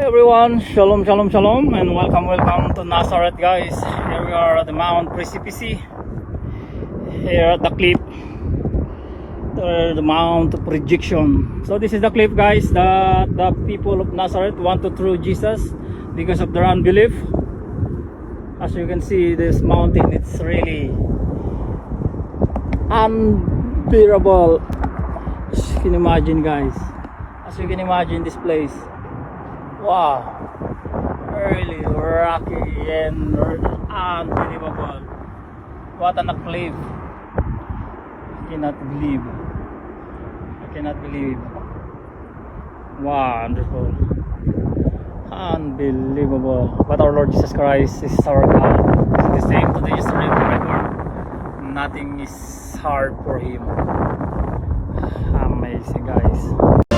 Hey everyone, shalom, shalom, shalom, and welcome to Nazareth, guys. Here we are at the Mount Precipice, here at the cliff, the Mount of Rejection. So this is the cliff, guys, that the people of Nazareth want to throw Jesus because of their unbelief. As you can see, this mountain, it's really unbearable. As you can imagine, guys, as you can imagine this place. Wow, really rocky and unbelievable. What a cliff. I cannot believe. Wonderful, unbelievable. But our Lord Jesus Christ is our God. He's the same today, yesterday, forever. Nothing is hard for Him. Amazing, guys.